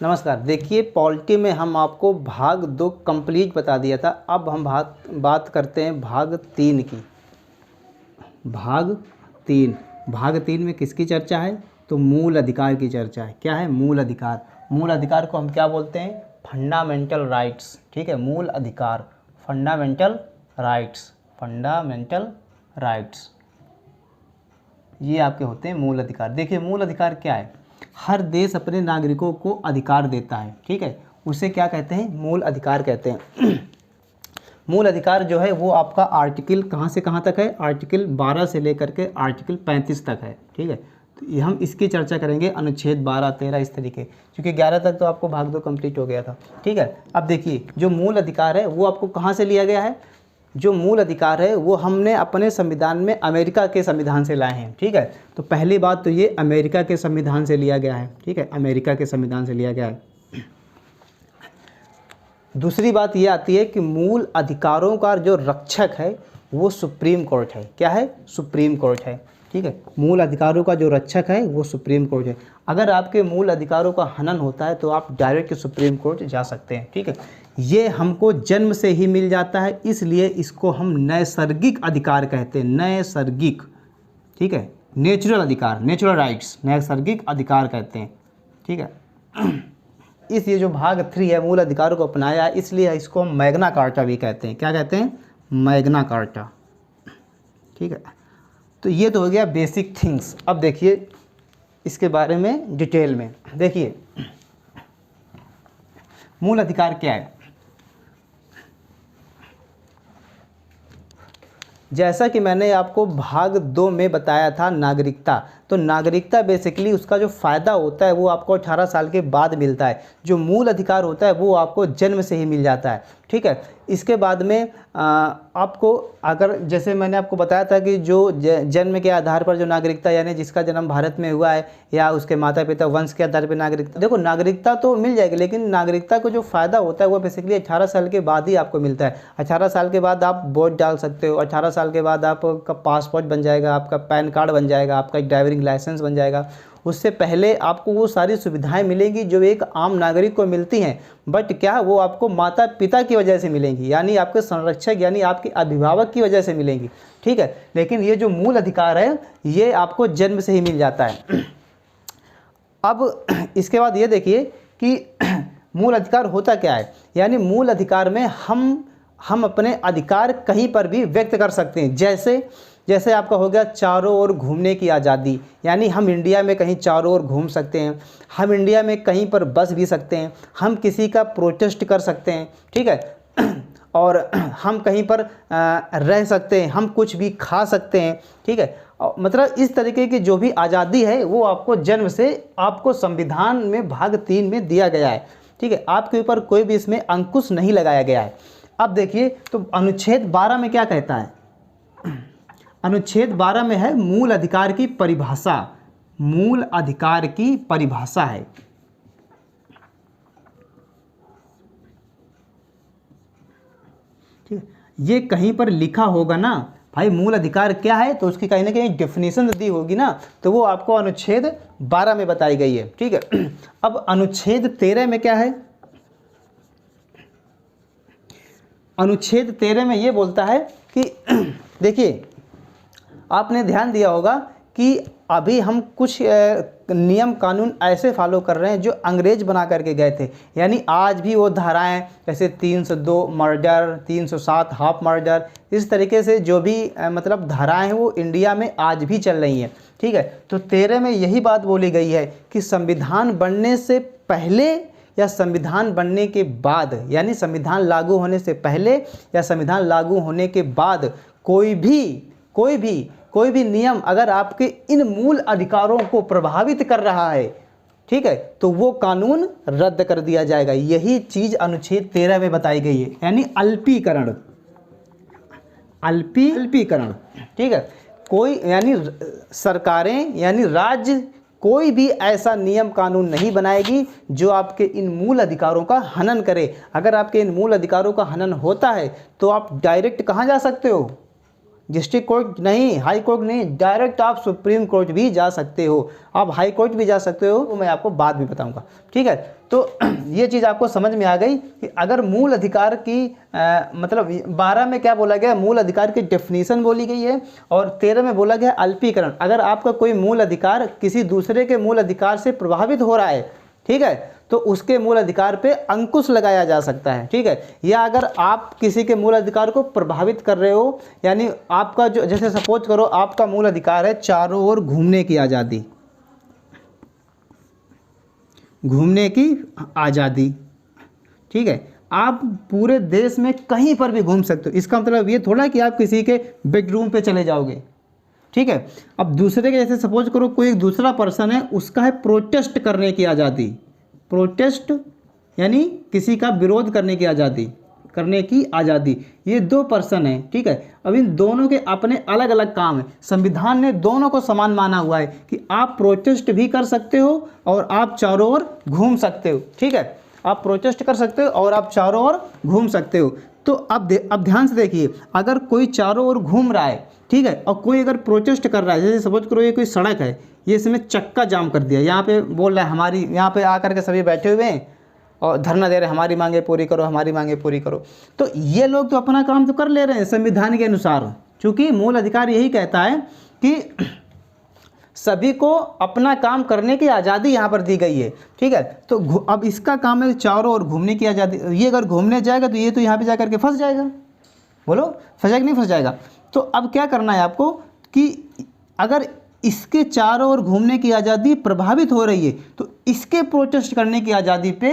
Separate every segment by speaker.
Speaker 1: नमस्कार। देखिए पॉलिटी में हम आपको भाग 2 कंप्लीट बता दिया था। अब हम बात करते हैं भाग 3 की। भाग 3 में किसकी चर्चा है? तो मूल अधिकार की चर्चा है। क्या है? मूल अधिकार। मूल अधिकार को हम क्या बोलते हैं? Fundamental rights. ठीक है, मूल अधिकार, फंडामेंटल राइट्स, फंडामेंटल राइट्स, ये आपके होते हैं मूल अधिकार। देखिए मूल अधिकार क्या है? हर देश अपने नागरिकों को अधिकार देता है। ठीक है, उसे क्या कहते हैं? मूल अधिकार कहते हैं। मूल अधिकार जो है वो आपका आर्टिकल कहाँ से कहाँ तक है? आर्टिकल 12 से लेकर के आर्टिकल 35 तक है। ठीक है, तो ये हम इसकी चर्चा करेंगे, अनुच्छेद 12, 13 इस तरीके, क्योंकि 11 तक तो आपको भाग 2 कंप्लीट हो गया था। ठीक है, अब देखिए जो मूल अधिकार है वो आपको कहाँ से लिया गया है? जो मूल अधिकार है वो हमने अपने संविधान में अमेरिका के संविधान से लाए हैं। ठीक है, तो पहली बात तो ये अमेरिका के संविधान से लिया गया है। ठीक है, अमेरिका के संविधान से लिया गया है। दूसरी बात ये आती है कि मूल अधिकारों का जो रक्षक है वो सुप्रीम कोर्ट है। क्या है? सुप्रीम कोर्ट है। ठीक है, मूल अधिकारों का जो रक्षक है वो सुप्रीम कोर्ट है। अगर आपके मूल अधिकारों का हनन होता है तो आप डायरेक्ट सुप्रीम कोर्ट जा सकते हैं। ठीक है, ये हमको जन्म से ही मिल जाता है, इसलिए इसको हम नैसर्गिक अधिकार कहते हैं। नैसर्गिक, ठीक है, नेचुरल अधिकार, नेचुरल राइट्स, नैसर्गिक अधिकार कहते हैं। ठीक है, इस ये जो भाग 3 है मूल अधिकारों को अपनाया, इसलिए इसको हम मैग्ना कार्टा भी कहते हैं। क्या कहते हैं? Magna carta. ठीक है, तो ये तो हो गया बेसिक थिंग्स। अब देखिए इसके बारे में डिटेल में देखिए मूल अधिकार क्या है। जैसा कि मैंने आपको भाग 2 में बताया था नागरिकता, तो नागरिकता बेसिकली उसका जो फ़ायदा होता है वो आपको 18 साल के बाद मिलता है। जो मूल अधिकार होता है वो आपको जन्म से ही मिल जाता है। ठीक है, इसके बाद में आपको अगर जैसे मैंने आपको बताया था कि जो जन्म के आधार पर जो नागरिकता, यानी जिसका जन्म भारत में हुआ है या उसके माता पिता वंश के आधार पर नागरिकता, देखो नागरिकता तो मिल जाएगी, लेकिन नागरिकता को जो फ़ायदा होता है वो बेसिकली 18 साल के बाद ही आपको मिलता है। 18 साल के बाद आप वोट डाल सकते हो, 18 साल के बाद आपका पासपोर्ट बन जाएगा, आपका पैन कार्ड बन जाएगा, आपका ड्राइविंग लाइसेंस बन जाएगा। उससे पहले आपको वो सारी सुविधाएं मिलेंगी जो एक आम नागरिक को मिलती हैं, बट क्या वो आपको माता पिता की वजह से मिलेंगी, यानी आपके संरक्षक यानी आपके अभिभावक की वजह से मिलेंगी। ठीक है, लेकिन ये जो मूल अधिकार है ये आपको जन्म से ही मिल जाता है। अब इसके बाद ये देखिए कि मूल अधिकार होता क्या है। यानी मूल अधिकार में हम अपने अधिकार कहीं पर भी व्यक्त कर सकते हैं। जैसे आपका हो गया चारों ओर घूमने की आज़ादी, यानी हम इंडिया में कहीं चारों ओर घूम सकते हैं, हम इंडिया में कहीं पर बस भी सकते हैं, हम किसी का प्रोटेस्ट कर सकते हैं। ठीक है, और हम कहीं पर रह सकते हैं, हम कुछ भी खा सकते हैं। ठीक है, मतलब इस तरीके की जो भी आज़ादी है वो आपको जन्म से आपको संविधान में भाग 3 में दिया गया है। ठीक है, आपके ऊपर कोई भी इसमें अंकुश नहीं लगाया गया है। अब देखिए तो अनुच्छेद 12 में क्या कहता है? अनुच्छेद 12 में है मूल अधिकार की परिभाषा। मूल अधिकार की परिभाषा है। ठीक है, ये कहीं पर लिखा होगा ना भाई मूल अधिकार क्या है, तो उसकी कहीं ना कहीं डेफिनेशन दी होगी ना, तो वो आपको अनुच्छेद 12 में बताई गई है। ठीक है, अब अनुच्छेद 13 में क्या है? अनुच्छेद 13 में ये बोलता है कि देखिए आपने ध्यान दिया होगा कि अभी हम कुछ नियम कानून ऐसे फॉलो कर रहे हैं जो अंग्रेज बना करके गए थे। यानी आज भी वो धाराएं जैसे 302 मर्डर, 307 हाफ मर्डर, इस तरीके से जो भी मतलब धाराएं हैं वो इंडिया में आज भी चल रही हैं। ठीक है, तो 13 में यही बात बोली गई है कि संविधान बनने से पहले या संविधान बनने के बाद, यानी संविधान लागू होने से पहले या संविधान लागू होने के बाद कोई भी नियम अगर आपके इन मूल अधिकारों को प्रभावित कर रहा है, ठीक है, तो वो कानून रद्द कर दिया जाएगा। यही चीज अनुच्छेद 13 में बताई गई है, यानी अल्पीकरण। ठीक है, कोई यानी सरकारें यानी राज्य कोई भी ऐसा नियम कानून नहीं बनाएगी जो आपके इन मूल अधिकारों का हनन करे। अगर आपके इन मूल अधिकारों का हनन होता है तो आप डायरेक्ट कहाँ जा सकते हो? डिस्ट्रिक्ट कोर्ट नहीं, हाई कोर्ट नहीं, डायरेक्ट आप सुप्रीम कोर्ट भी जा सकते हो, आप हाई कोर्ट भी जा सकते हो, वो मैं आपको बाद में बताऊंगा। ठीक है, तो ये चीज़ आपको समझ में आ गई कि अगर मूल अधिकार की मतलब 12 में क्या बोला गया, मूल अधिकार की डेफिनीशन बोली गई है, और 13 में बोला गया अल्पीकरण। अगर आपका कोई मूल अधिकार किसी दूसरे के मूल अधिकार से प्रभावित हो रहा है, ठीक है, तो उसके मूल अधिकार पे अंकुश लगाया जा सकता है। ठीक है, या अगर आप किसी के मूल अधिकार को प्रभावित कर रहे हो, यानी आपका जो, जैसे सपोज करो आपका मूल अधिकार है चारों ओर घूमने की आज़ादी, घूमने की आज़ादी। ठीक है, आप पूरे देश में कहीं पर भी घूम सकते हो। इसका मतलब ये थोड़ा कि आप किसी के बेडरूम पे चले जाओगे। ठीक है, अब दूसरे के, जैसे सपोज करो कोई एक दूसरा पर्सन है, उसका है प्रोटेस्ट करने की आज़ादी। प्रोटेस्ट यानी किसी का विरोध करने की आज़ादी, करने की आज़ादी। ये दो पर्सन हैं। ठीक है, अब इन दोनों के अपने अलग अलग काम हैं। संविधान ने दोनों को समान माना हुआ है कि आप प्रोटेस्ट भी कर सकते हो और आप चारों ओर घूम सकते हो। ठीक है, आप प्रोटेस्ट कर सकते हो और आप चारों ओर घूम सकते हो। तो अब ध्यान से देखिए, अगर कोई चारों ओर घूम रहा है, ठीक है, और कोई अगर प्रोटेस्ट कर रहा है, जैसे सपोज करो ये कोई सड़क है, ये इसने चक्का जाम कर दिया, यहाँ पे बोल रहा है हमारी, यहाँ पे आकर के सभी बैठे हुए हैं और धरना दे रहे हैं, हमारी मांगे पूरी करो, हमारी मांगे पूरी करो। तो ये लोग तो अपना काम तो कर ले रहे हैं संविधान के अनुसार, क्योंकि मूल अधिकार यही कहता है कि सभी को अपना काम करने की आज़ादी यहाँ पर दी गई है। ठीक है, तो अब इसका काम है चारों ओर घूमने की आज़ादी। ये अगर घूमने जाएगा तो ये तो यहाँ पे जा करके फंस जाएगा। बोलो फंस जाएगा नहीं फंस जाएगा? तो अब क्या करना है आपको कि अगर इसके चारों ओर घूमने की आज़ादी प्रभावित हो रही है तो इसके प्रोटेस्ट करने की आज़ादी पे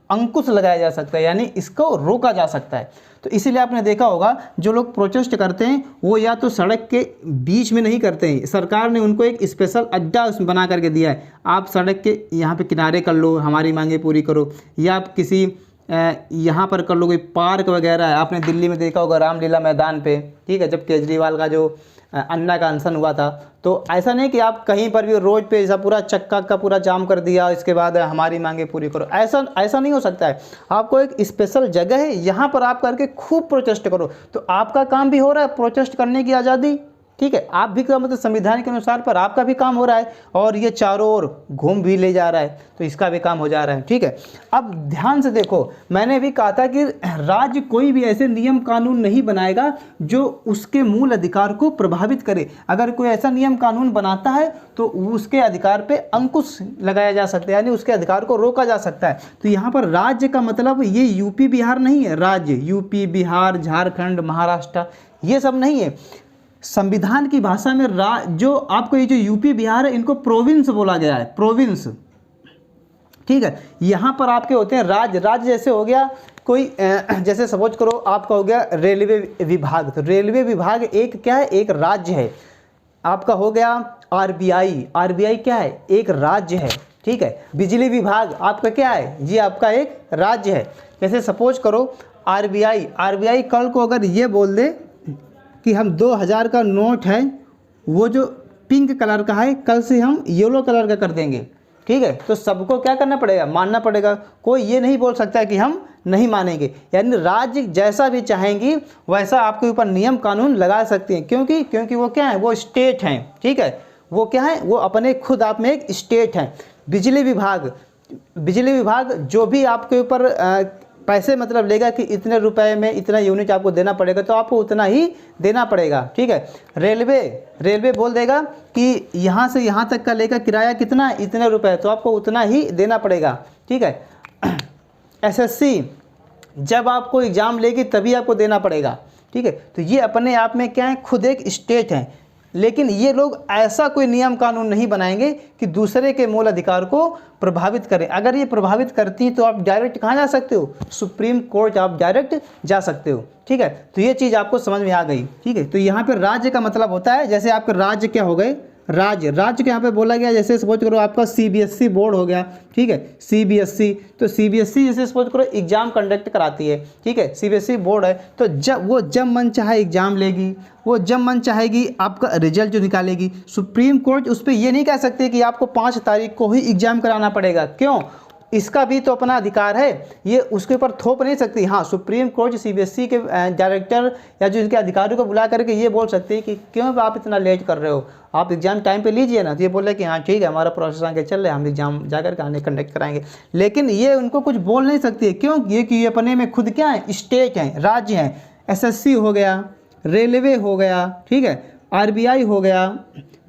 Speaker 1: अंकुश लगाया जा सकता है, यानी इसको रोका जा सकता है। तो इसीलिए आपने देखा होगा जो लोग प्रोटेस्ट करते हैं वो या तो सड़क के बीच में नहीं करते हैं, सरकार ने उनको एक स्पेशल अड्डा उसमें बना करके दिया है, आप सड़क के यहाँ पे किनारे कर लो, हमारी मांगे पूरी करो, या आप किसी यहाँ पर कर लो, कोई पार्क वगैरह है। आपने दिल्ली में देखा होगा रामलीला मैदान पे, ठीक है, जब केजरीवाल का जो अन्ना का अनशन हुआ था, तो ऐसा नहीं कि आप कहीं पर भी रोड पे ऐसा पूरा चक्का का पूरा जाम कर दिया, इसके बाद हमारी मांगे पूरी करो, ऐसा नहीं हो सकता है। आपको एक स्पेशल जगह है, यहाँ पर आप करके खूब प्रोटेस्ट करो, तो आपका काम भी हो रहा है प्रोटेस्ट करने की आज़ादी। ठीक है, आप भी मतलब संविधान के अनुसार पर आपका भी काम हो रहा है, और ये चारों ओर घूम भी ले जा रहा है तो इसका भी काम हो जा रहा है। ठीक है, अब ध्यान से देखो, मैंने भी कहा था कि राज्य कोई भी ऐसे नियम कानून नहीं बनाएगा जो उसके मूल अधिकार को प्रभावित करे। अगर कोई ऐसा नियम कानून बनाता है तो उसके अधिकार पे अंकुश लगाया जा सकता है, यानी उसके अधिकार को रोका जा सकता है। तो यहाँ पर राज्य का मतलब ये यूपी बिहार नहीं है, राज्य यूपी बिहार झारखंड महाराष्ट्र ये सब नहीं है। संविधान की भाषा में जो आपको ये जो यूपी बिहार है इनको प्रोविंस बोला गया है, प्रोविंस। ठीक है, यहाँ पर आपके होते हैं राज्य। राज्य जैसे हो गया कोई जैसे सपोज करो आपका हो गया रेलवे विभाग, तो रेलवे विभाग एक क्या है, एक राज्य है। आपका हो गया आरबीआई, आरबीआई क्या है, एक राज्य है। ठीक है, बिजली विभाग आपका क्या है जी, आपका एक राज्य है। जैसे सपोज करो आरबीआई, आरबीआई कल को अगर ये बोल दे कि हम 2000 का नोट है वो जो पिंक कलर का है कल से हम येलो कलर का कर देंगे, ठीक है, तो सबको क्या करना पड़ेगा, मानना पड़ेगा। कोई ये नहीं बोल सकता है कि हम नहीं मानेंगे। यानी राज्य जैसा भी चाहेंगी वैसा आपके ऊपर नियम कानून लगा सकती हैं, क्योंकि वो क्या है, वो स्टेट हैं। ठीक है, वो क्या है, वो अपने खुद आप में एक स्टेट हैं। बिजली विभाग जो भी आपके ऊपर पैसे मतलब लेगा कि इतने रुपए में इतना यूनिट आपको देना पड़ेगा, तो आपको उतना ही देना पड़ेगा। ठीक है, रेलवे बोल देगा कि यहाँ से यहाँ तक का लेगा किराया कितना, इतने रुपए, तो आपको उतना ही देना पड़ेगा। ठीक है, एसएससी जब आपको एग्ज़ाम लेगी तभी आपको देना पड़ेगा। ठीक है, तो ये अपने आप में क्या है, खुद एक स्टेट है। लेकिन ये लोग ऐसा कोई नियम कानून नहीं बनाएंगे कि दूसरे के मूल अधिकार को प्रभावित करें। अगर ये प्रभावित करती तो आप डायरेक्ट कहाँ जा सकते हो, सुप्रीम कोर्ट आप डायरेक्ट जा सकते हो। ठीक है, तो ये चीज़ आपको समझ में आ गई। ठीक है, तो यहाँ पे राज्य का मतलब होता है, जैसे आपके राज्य क्या हो गए, राज्य के यहाँ पे बोला गया, जैसे सपोज करो आपका सीबीएसई बोर्ड हो गया। ठीक है, सीबीएसई, तो सीबीएसई जैसे सपोज करो एग्जाम कंडक्ट कराती है। ठीक है, सीबीएसई बोर्ड है, तो जब मन चाहे एग्जाम लेगी, वो जब मन चाहेगी आपका रिजल्ट जो निकालेगी। सुप्रीम कोर्ट उस पर ये नहीं कह सकते कि आपको 5 तारीख को ही एग्जाम कराना पड़ेगा। क्यों? इसका भी तो अपना अधिकार है, ये उसके ऊपर थोप नहीं सकती। हाँ, सुप्रीम कोर्ट सीबीएसई के डायरेक्टर या जो इनके अधिकारियों को बुला करके ये बोल सकती है कि क्यों आप इतना लेट कर रहे हो, आप एग्ज़ाम टाइम पे लीजिए ना। तो ये बोले कि हाँ ठीक है, हमारा प्रोसेस आगे चल रहा है, हम एग्ज़ाम जाकर के आने कंडक्ट कराएंगे। लेकिन ये उनको कुछ बोल नहीं सकती है, क्यों? ये कि ये अपने में खुद क्या है, स्टेट हैं, राज्य हैं। एसएससी हो गया, रेलवे हो गया, ठीक है, आरबीआई हो गया,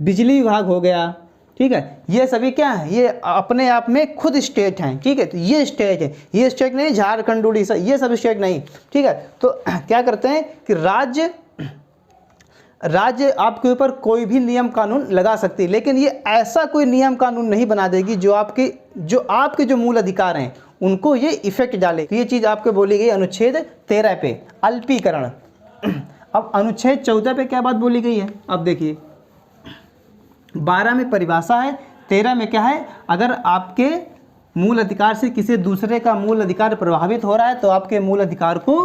Speaker 1: बिजली विभाग हो गया, ठीक है, ये सभी क्या है, ये अपने आप में खुद स्टेट हैं, ठीक है। तो ये स्टेट है, ये स्टेट नहीं झारखंड उड़ीसा, ये सब स्टेट नहीं, ठीक है। तो क्या करते हैं कि राज्य आपके ऊपर कोई भी नियम कानून लगा सकती है, लेकिन ये ऐसा कोई नियम कानून नहीं बना देगी जो आपके जो मूल अधिकार हैं उनको ये इफेक्ट डाले। तो ये चीज़ आपको बोली गई अनुच्छेद 13 पे, अल्पीकरण। अब अनुच्छेद 14 पे क्या बात बोली गई है, अब देखिए 12 में परिभाषा है, 13 में क्या है, अगर आपके मूल अधिकार से किसी दूसरे का मूल अधिकार प्रभावित हो रहा है तो आपके मूल अधिकार को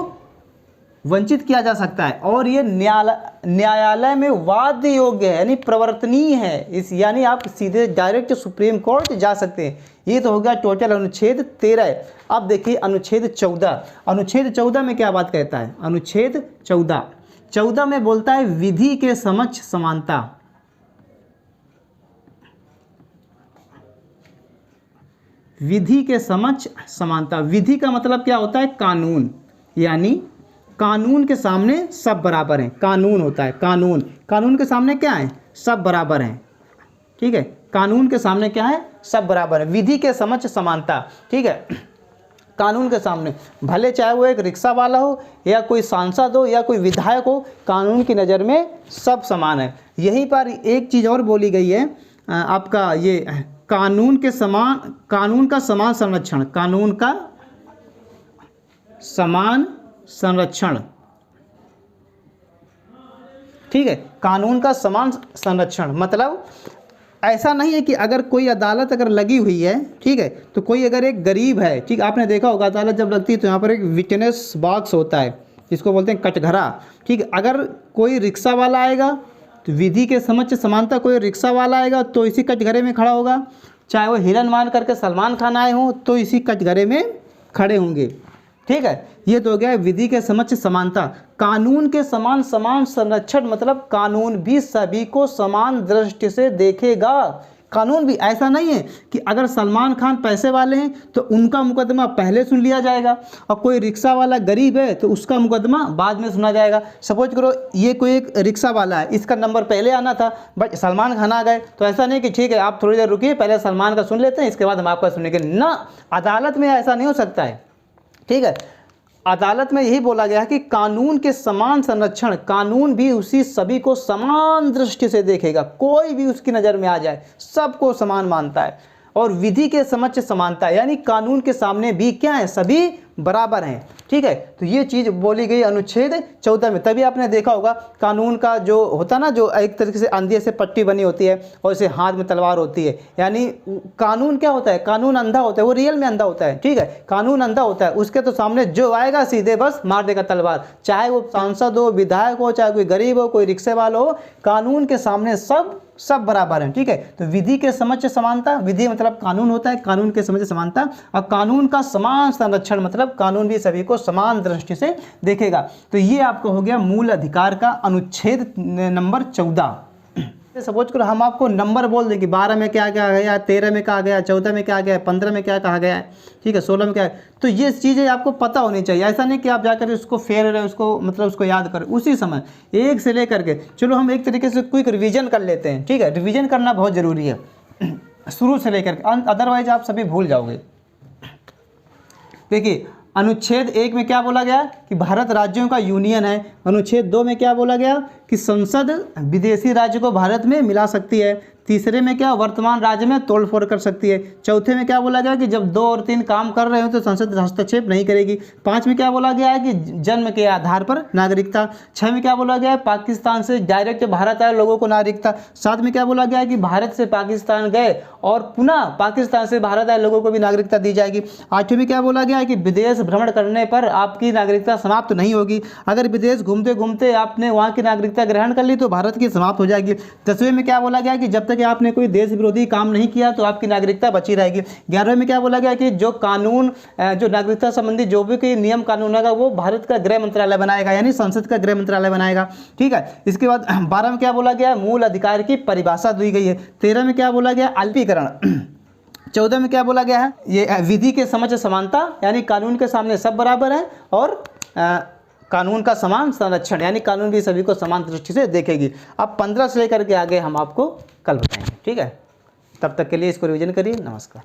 Speaker 1: वंचित किया जा सकता है, और ये न्यायालय में वाद्य योग्य है, यानी प्रवर्तनीय है। इस यानी आप सीधे डायरेक्ट सुप्रीम कोर्ट जा सकते हैं। ये तो हो गया टोटल अनुच्छेद 13। अब देखिए अनुच्छेद 14। अनुच्छेद 14 में क्या बात कहता है, अनुच्छेद 14 में बोलता है विधि के समक्ष समानता। विधि के समक्ष समानता, विधि का मतलब क्या होता है, कानून, यानी कानून के सामने सब बराबर हैं। कानून होता है, कानून के सामने क्या है, सब बराबर हैं, ठीक है। कानून के सामने क्या है, सब बराबर है। विधि के समक्ष समानता, ठीक है। कानून के सामने भले चाहे वो एक रिक्शा वाला हो या कोई सांसद हो या कोई विधायक हो, कानून की नज़र में सब समान है। यहीं पर एक चीज़ और बोली गई है आपका, ये कानून का समान संरक्षण, कानून का समान संरक्षण, ठीक है। कानून का समान संरक्षण मतलब ऐसा नहीं है कि अगर कोई अदालत अगर लगी हुई है, ठीक है, तो कोई अगर एक गरीब है, ठीक, आपने देखा होगा अदालत जब लगती है तो यहाँ पर एक विटनेस बॉक्स होता है जिसको बोलते हैं कटघरा, ठीक है। अगर कोई रिक्शा वाला आएगा तो विधि के समक्ष समानता, कोई रिक्शा वाला आएगा तो इसी कटघरे में खड़ा होगा, चाहे वो हिरन मान करके सलमान खान आए हों तो इसी कटघरे में खड़े होंगे, ठीक है। ये तो हो गया विधि के समक्ष समानता। कानून के समान संरक्षण मतलब कानून भी सभी को समान दृष्टि से देखेगा। कानून भी ऐसा नहीं है कि अगर सलमान खान पैसे वाले हैं तो उनका मुकदमा पहले सुन लिया जाएगा और कोई रिक्शा वाला गरीब है तो उसका मुकदमा बाद में सुना जाएगा। सपोज करो ये कोई एक रिक्शा वाला है, इसका नंबर पहले आना था बट सलमान खान आ गए, तो ऐसा नहीं कि ठीक है आप थोड़ी देर रुकिए, पहले सलमान का सुन लेते हैं इसके बाद हम आपका सुनेंगे ना। अदालत में ऐसा नहीं हो सकता है, ठीक है। अदालत में यही बोला गया है कि कानून के समान संरक्षण, कानून भी उसी सभी को समान दृष्टि से देखेगा, कोई भी उसकी नज़र में आ जाए सबको समान मानता है। और विधि के समक्ष समानता यानी कानून के सामने भी क्या है, सभी बराबर हैं, ठीक है। तो ये चीज़ बोली गई अनुच्छेद 14 में। तभी आपने देखा होगा कानून का जो होता ना, जो एक तरीके से अंधे से पट्टी बनी होती है और इसे हाथ में तलवार होती है, यानी कानून क्या होता है, कानून अंधा होता है, वो रियल में अंधा होता है, ठीक है। कानून अंधा होता है, उसके तो सामने जो आएगा सीधे बस मार देगा तलवार, चाहे वो सांसद हो, विधायक हो, चाहे कोई गरीब हो, कोई रिक्शे वाला हो, कानून के सामने सब बराबर हैं, ठीक है। तो विधि के समक्ष समानता, विधि मतलब कानून होता है, कानून के समक्ष समानता, और कानून का समान संरक्षण मतलब कानून भी सभी को समान दृष्टि से देखेगा। तो ये आपको हो गया मूल अधिकार का अनुच्छेद नंबर 14। सपोज करो हम आपको नंबर बोल दें कि 12 में क्या क्या गया, 13 में क्या गया, 14 में क्या गया, 15 में क्या कहा गया है, ठीक है, 16 में क्या है, तो ये चीज़ें आपको पता होनी चाहिए। ऐसा नहीं कि आप जाकर उसको फेर रहे, उसको मतलब उसको याद करें उसी समय एक से लेकर के। चलो हम एक तरीके से क्विक रिवीजन कर लेते हैं, ठीक है। रिवीजन करना बहुत ज़रूरी है शुरू से लेकर के, अदरवाइज आप सभी भूल जाओगे। देखिए अनुच्छेद 1 में क्या बोला गया कि भारत राज्यों का यूनियन है। अनुच्छेद 2 में क्या बोला गया कि संसद विदेशी राज्य को भारत में मिला सकती है। तीसरे में क्या, वर्तमान राज्य में तोड़ फोड़ कर सकती है। चौथे में क्या बोला गया कि जब 2 और 3 काम कर रहे हो तो संसद हस्तक्षेप नहीं करेगी। 5 में क्या बोला गया है कि जन्म के आधार पर नागरिकता। 6 में क्या बोला गया है, पाकिस्तान से डायरेक्ट भारत आए लोगों को नागरिकता। 7 में क्या बोला गया है कि भारत से पाकिस्तान गए और पुनः पाकिस्तान से भारत आए लोगों को भी नागरिकता दी जाएगी। 8वें में क्या बोला गया है कि विदेश भ्रमण करने पर आपकी नागरिकता समाप्त नहीं होगी। अगर विदेश घूमते घूमते आपने वहाँ की नागरिकता ग्रहण कर ली तो भारत की समाप्त हो जाएगी। 10वें में क्या बोला गया है कि जब तक कि आपने कोई देश विरोधी काम नहीं किया तो आपकी नागरिकता बची रहेगी। 11वें में क्या बोला गया कि जो कानून जो नागरिकता संबंधी जो भी कोई नियम कानून होगा वो भारत का गृह मंत्रालय बनाएगा, यानी संसद का गृह मंत्रालय बनाएगा। ठीक है, इसके बाद 12 में क्या बोला गया, मूल अधिकार की परिभाषा दी गई है। 13 में क्या बोला गया, अल्पीकरण। 14 में क्या बोला गया है, ये विधि के समक्ष समानता, यानी कानून के सामने सब बराबर हैं, और कानून का समान संरक्षण, यानी कानून भी सभी को समान दृष्टि से देखेगी। अब 15 से लेकर के आगे हम आपको कल बताएंगे। ठीक है, तब तक के लिए इसको रिवीजन करिए। नमस्कार।